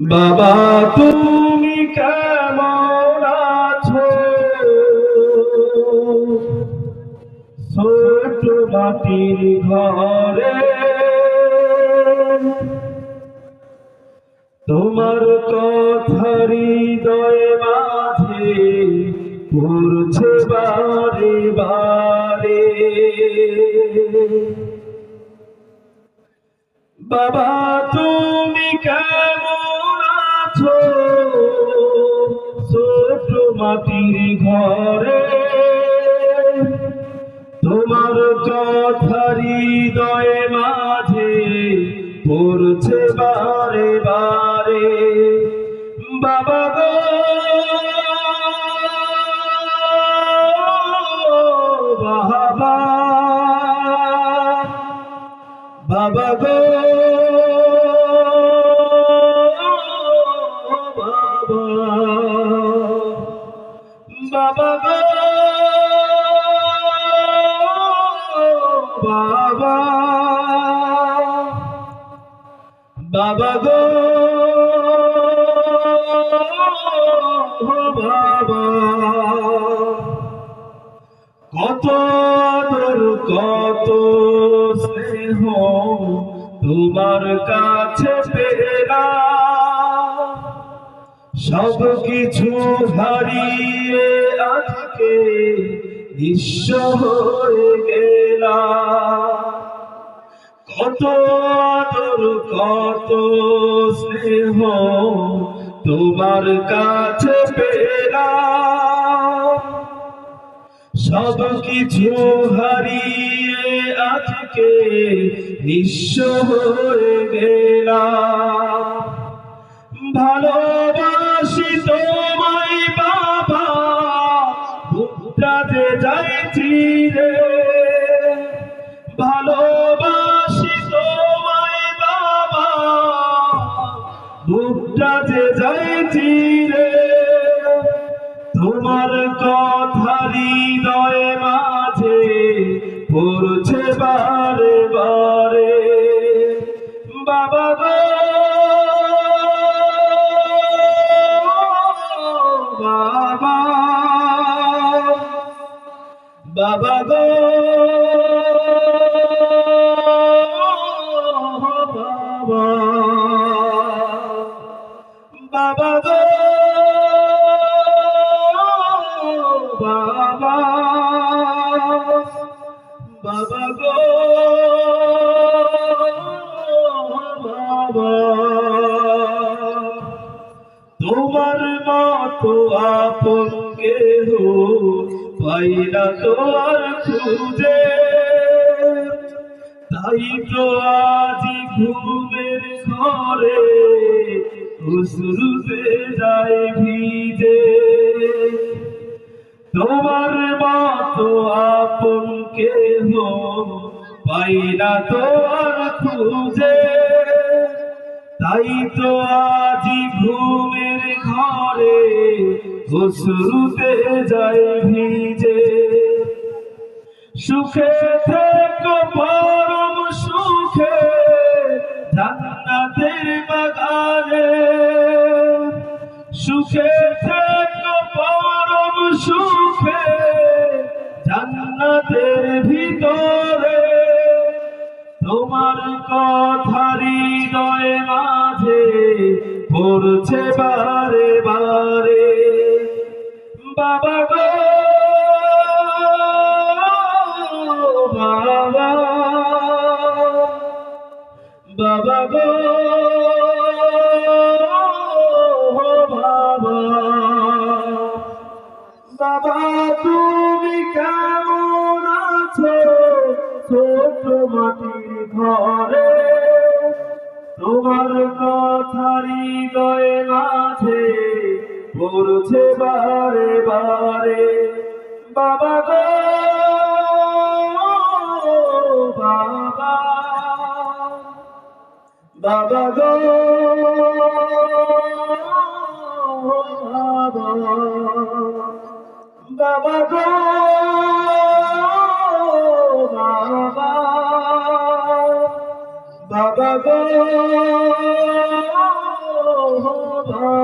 বাবা তুমি কেমন আছো? ছোট মাটির ঘরে তোমার কথা হৃদয় মাঝে পড়ছে বারে বারে। বাবা তুমি কেমন আছো? ছোট মাটির ঘরে তোমার কথা হৃদয় মাঝে পড়ছে বারে বারে। বাবা গো বাবা, বাবা গো বাবা, বাবা গো বাবা, বাবা গো বাবা। কত আদর কত স্নেহ তোমার কাছে পেলাম, সব কিছু হারিয়ে আজকে নিঃস্ব হয়ে গেলাম। কত আদর কত স্নেহ তোমার কাছে পেলাম, সব কিছু হারিয়ে আজকে নিঃস্ব হয়ে গেলাম। ভালোবাসি তোমায় বাবা, বুকটা যে যাইছি রে। ভালোবাসি তোমায় বাবা, বুকটা যে যাইছি রে। তোমার কথা হৃদয় মাঝে পড়ছে বারে বারে। বাবা গো বাবা, বাবা গো বাবা, বাবা গো বাবা, বাবা গো বাবা। তোমার মতো আপন কেহ পাই না তো আর খুঁজে, তাই তো আজি ঘুমের ঘরে অশ্রুতে যায় ভিজে। তোমার মতো আপন কেহ পাই না তো আর খুঁজে, তাই তো আজি ঘুমের ঘরে অশ্রুতে যায় ভিজে। সুখে থেকো পরম সুখে জান্নাতের বাগানে, সুখে থেকো পরম সুখে জান্নাতের ভিতরে। তোমার কথা হৃদয় মাঝে পড়ছে বারে বারে। বাবা গো বাবা, বাবা গো বাবা, বাবা তুমি কেমন আছো? ছোট মাটির ঘরে তোমার কথা হৃদয় মাঝে পড়ছে বারে বারে। বাবা গো বাবা, বাবা গো বাবা, বাবা গো বাবা, বাবা গো বাবা